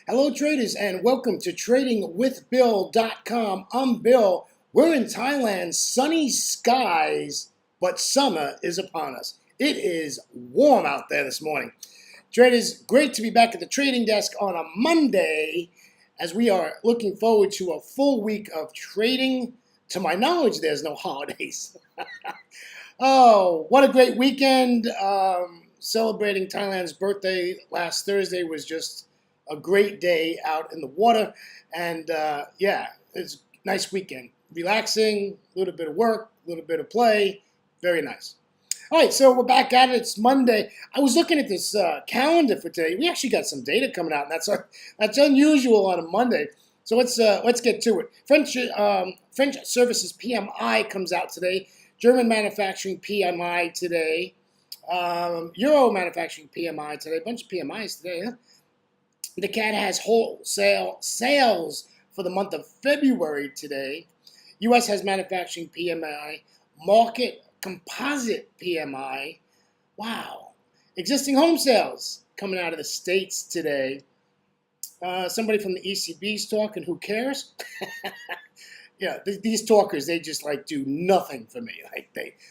Hello, traders, and welcome to tradingwithbill.com. I'm Bill. We're in Thailand, sunny skies, but summer is upon us. It is warm out there this morning. Traders, great to be back at the trading desk on a Monday as we are looking forward to a full week of trading. To my knowledge, there's no holidays. Oh, what a great weekend. Celebrating Thailand's birthday last Thursday was just a great day out in the water. And yeah, it's a nice weekend. Relaxing, a little bit of work, a little bit of play. Very nice. All right, so we're back at it. It's Monday. I was looking at this calendar for today. We actually got some data coming out, and that's unusual on a Monday. So let's get to it. French services PMI comes out today. German manufacturing PMI today. Euro manufacturing PMI today. A bunch of PMIs today. Huh? The CAD has wholesale sales for the month of February today. U.S. has manufacturing PMI. Market composite PMI. Wow. Existing home sales coming out of the States today. Somebody from the ECB's talking. Who cares? Yeah, these talkers, they just like do nothing for me.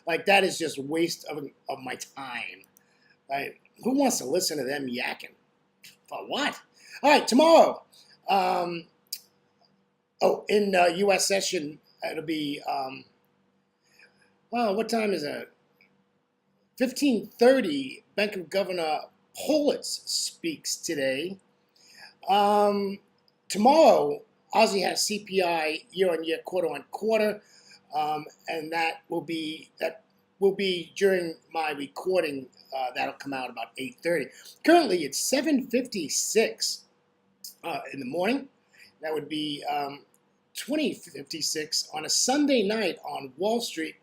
Like that is just waste of my time. Right? Who wants to listen to them yakking? For what? All right, tomorrow. In U.S. session, it'll be. What time is it? 15:30. Bank of Governor Politz speaks today. Tomorrow, Aussie has CPI year-on-year, quarter-on-quarter, and that will be during my recording. That'll come out about 8:30. Currently, it's 7:56 in the morning. That would be 20:56 on a Sunday night on Wall Street.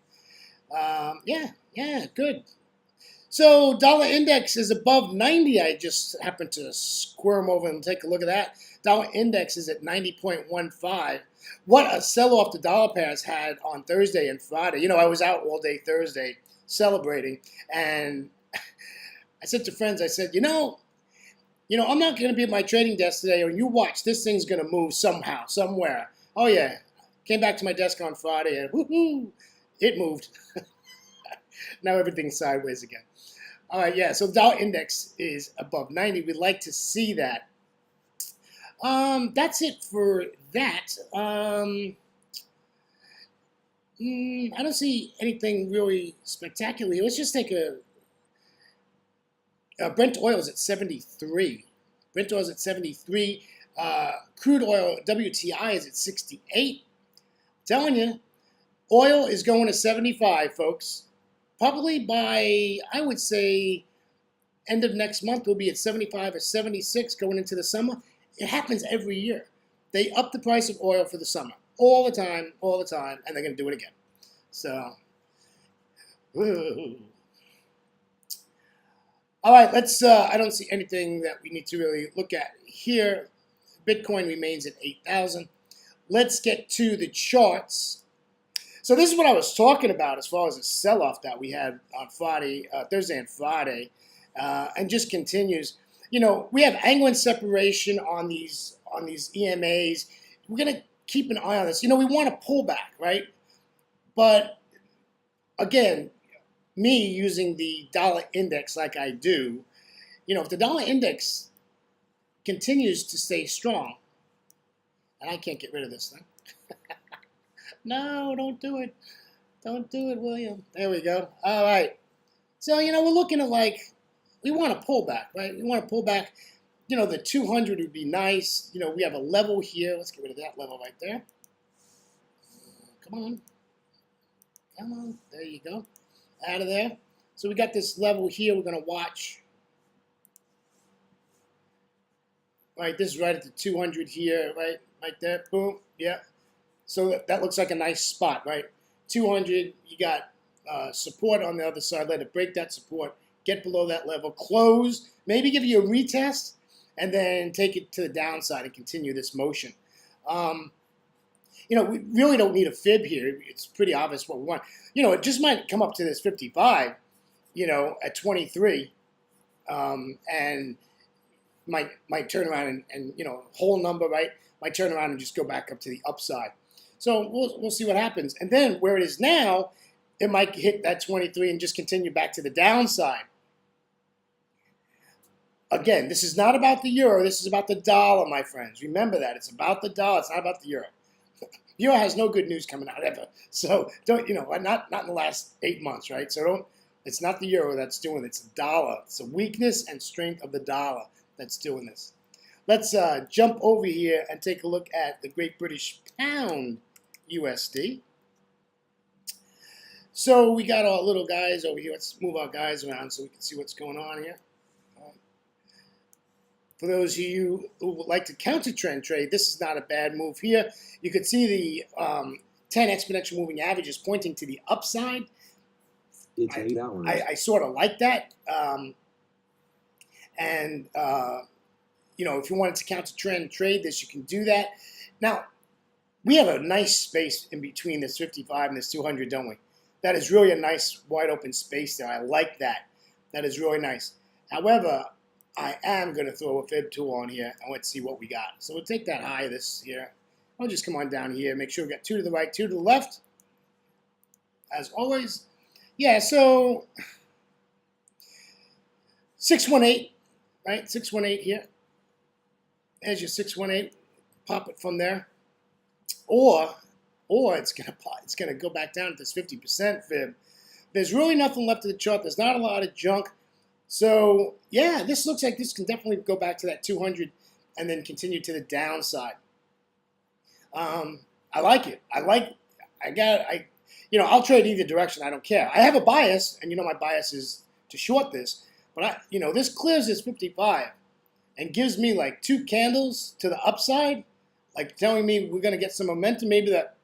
Yeah, good. So dollar index is above 90. I just happened to squirm over and take a look at that. Dollar index is at 90.15. What a sell-off the dollar pair has had on Thursday and Friday. You know, I was out all day Thursday celebrating, and I said to friends, I said, you know, I'm not going to be at my trading desk today, or you watch, this thing's going to move somehow, somewhere. Oh, yeah. Came back to my desk on Friday, and woohoo, it moved. Now everything's sideways again. All right, yeah, so the dollar index is above 90. We'd like to see that. That's it for that. I don't see anything really spectacular. Let's just take Brent oil is at 73. Brent oil is at 73. Crude oil, WTI, is at 68. Telling you, oil is going to 75, folks. Probably by, I would say, end of next month, we'll be at 75 or 76 going into the summer. It happens every year. They up the price of oil for the summer. All the time, and they're going to do it again. So, woo. All right, let's, I don't see anything that we need to really look at here. Bitcoin remains at 8,000. Let's get to the charts. So this is what I was talking about as far as the sell-off that we had on Thursday and Friday, and just continues. You know, we have angling separation on these EMAs. We're going to keep an eye on this. You know, we want to pull back, right? But again, me using the dollar index like I do, you know, if the dollar index continues to stay strong, and I can't get rid of this thing. No, don't do it. Don't do it, William. There we go. All right. So, you know, we're looking at we want to pull back, right? We want to pull back. You know, the 200 would be nice. You know, we have a level here. Let's get rid of that level right there. Come on. Come on. There you go. Out of there. So we got this level here we're going to watch. Right, this is right at the 200 here, right? Right there. Boom. Yeah. So that looks like a nice spot, right? 200, you got support on the other side. Let it break that support, get below that level, close, maybe give you a retest, and then take it to the downside and continue this motion. You know, we really don't need a fib here. It's pretty obvious what we want. You know, it just might come up to this 55, you know, at 23. And might turn around and whole number, right? Might turn around and just go back up to the upside. So we'll see what happens. And then where it is now, it might hit that 23 and just continue back to the downside. Again, this is not about the euro. This is about the dollar, my friends. Remember that. It's about the dollar. It's not about the euro. Euro has no good news coming out ever. So don't, not in the last 8 months, right? So don't, it's not the euro that's doing it. It's the dollar. It's the weakness and strength of the dollar that's doing this. Let's jump over here and take a look at the Great British Pound USD. So we got our little guys over here. Let's move our guys around so we can see what's going on here. For those of you who would like to counter trend trade, this is not a bad move here. You could see the 10 exponential moving averages pointing to the upside. It's 8 hours. I sort of like that. If you wanted to counter trend trade this, you can do that. Now, we have a nice space in between this 55 and this 200, don't we? That is really a nice wide open space there. I like that. That is really nice. However, I am going to throw a fib tool on here and let's see what we got. So we'll take that high this here. I'll just come on down here, make sure we got 2 to the right, 2 to the left. As always. Yeah, so 618, right? 618 here. There's your 618. Pop it from there. Or it's gonna go back down to this 50% fib. There's really nothing left of the chart. There's not a lot of junk. So, yeah, this looks like this can definitely go back to that 200 and then continue to the downside. I like it. I'll trade either direction. I don't care. I have a bias, and my bias is to short this. But, this clears this 55 and gives me like 2 candles to the upside, like telling me we're going to get some momentum. Maybe that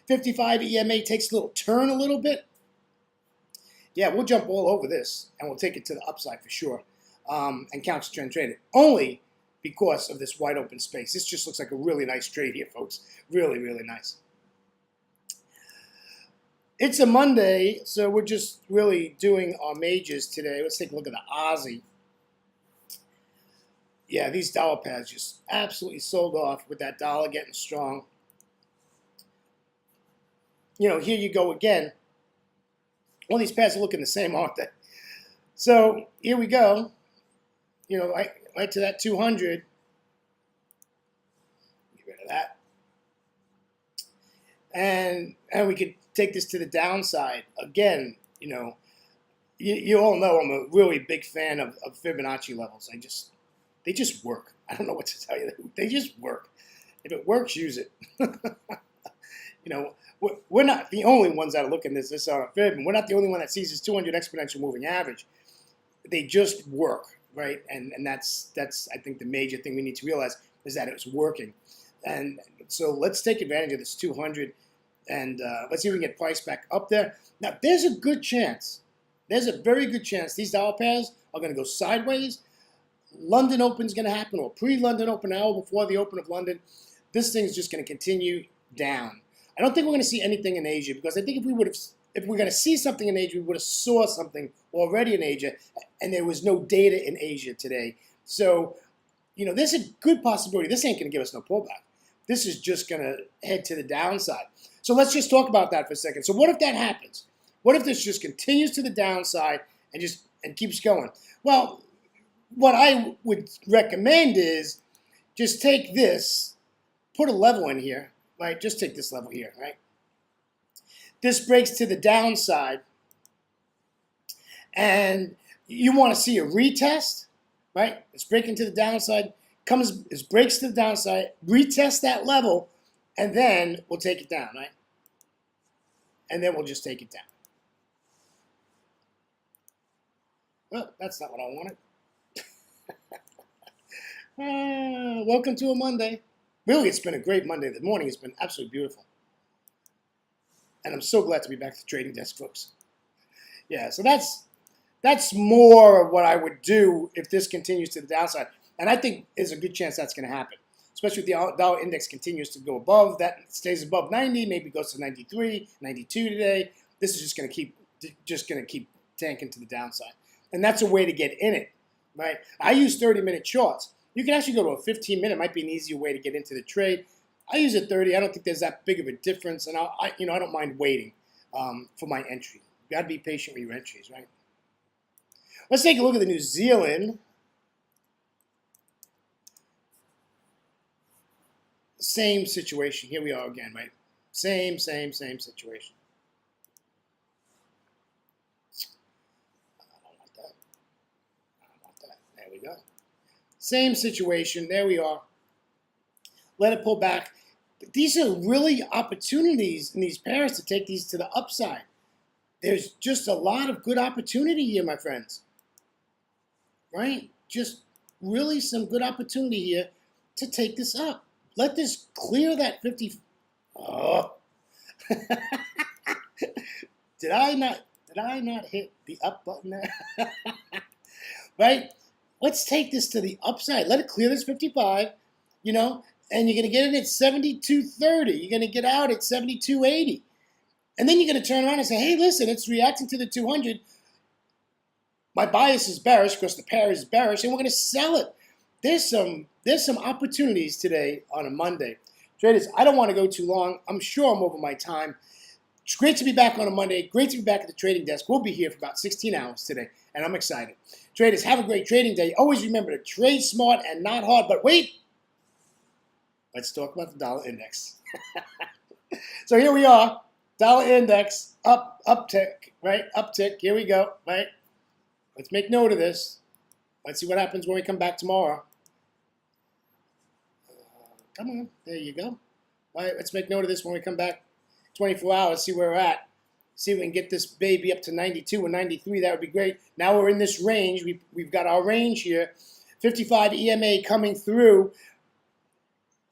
55 EMA takes a little turn a little bit. Yeah, we'll jump all over this, and we'll take it to the upside for sure, and counter trend trade it. Only because of this wide open space. This just looks like a really nice trade here, folks. Really, really nice. It's a Monday, so we're just really doing our majors today. Let's take a look at the Aussie. Yeah, these dollar pairs just absolutely sold off with that dollar getting strong. Here you go again. All these pairs are looking the same, aren't they? So here we go. Right to that 200. Get rid of that. And we could take this to the downside. Again, you all know I'm a really big fan of Fibonacci levels. They just work. I don't know what to tell you. They just work. If it works, use it. We're not the only ones that are looking at this on a fib, and we're not the only one that sees this 200 exponential moving average. They just work, right? And that's I think the major thing we need to realize is that it's working. And so let's take advantage of this 200, and let's see if we can get price back up there. Now, there's a good chance. There's a very good chance these dollar pairs are going to go sideways. London Open is going to happen, or pre-London Open, hour before the Open of London. This thing is just going to continue down. I don't think we're going to see anything in Asia, because I think if we're going to see something in Asia, we would have saw something already in Asia, and there was no data in Asia today. So, there's a good possibility. This ain't going to give us no pullback. This is just going to head to the downside. So let's just talk about that for a second. So what if that happens? What if this just continues to the downside and keeps going? Well, what I would recommend is just take this, put a level in here. Right, just take this level here, right? This breaks to the downside, and you want to see a retest, right? It's breaking to the downside, breaks to the downside, retest that level, and then we'll take it down, right? And then we'll just take it down. Well, that's not what I wanted. Welcome to a Monday. Really, it's been a great Monday. The morning has been absolutely beautiful. And I'm so glad to be back at the trading desk, folks. Yeah, so that's more of what I would do if this continues to the downside. And I think there's a good chance that's going to happen, especially if the dollar index continues to go above, that stays above 90, maybe goes to 93, 92 today. This is just going to keep tanking to the downside. And that's a way to get in it. right? I use 30-minute charts. You can actually go to a 15-minute. Might be an easier way to get into the trade. I use a 30. I don't think there's that big of a difference, and I don't mind waiting for my entry. You got to be patient with your entries, right? Let's take a look at the New Zealand. Same situation. Here we are again, right? Same situation. I don't want that. I don't want that. There we go. Same situation. There we are. Let it pull back. But these are really opportunities in these pairs to take these to the upside. There's just a lot of good opportunity here, my friends. Right? Just really some good opportunity here to take this up. Let this clear that 50. Oh. Did I not hit the up button there? Right? Let's take this to the upside. Let it clear this 55, and you're going to get it at 72.30. You're going to get out at 72.80. And then you're going to turn around and say, hey, listen, it's reacting to the 200. My bias is bearish because the pair is bearish, and we're going to sell it. There's some opportunities today on a Monday. Traders, I don't want to go too long. I'm sure I'm over my time. It's great to be back on a Monday. Great to be back at the trading desk. We'll be here for about 16 hours today, and I'm excited. Traders, have a great trading day. Always remember to trade smart and not hard. But wait, let's talk about the dollar index. So here we are, dollar index, uptick, right? Uptick. Here we go, right? Let's make note of this. Let's see what happens when we come back tomorrow. Come on, there you go. All right, let's make note of this when we come back 24 hours, see where we're at. See if we can get this baby up to 92 or 93. That would be great. Now we're in this range. We've got our range here. 55 EMA coming through.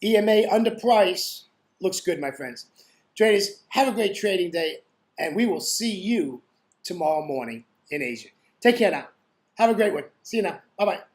EMA under price. Looks good, my friends. Traders, have a great trading day, and we will see you tomorrow morning in Asia. Take care now. Have a great one. See you now. Bye-bye.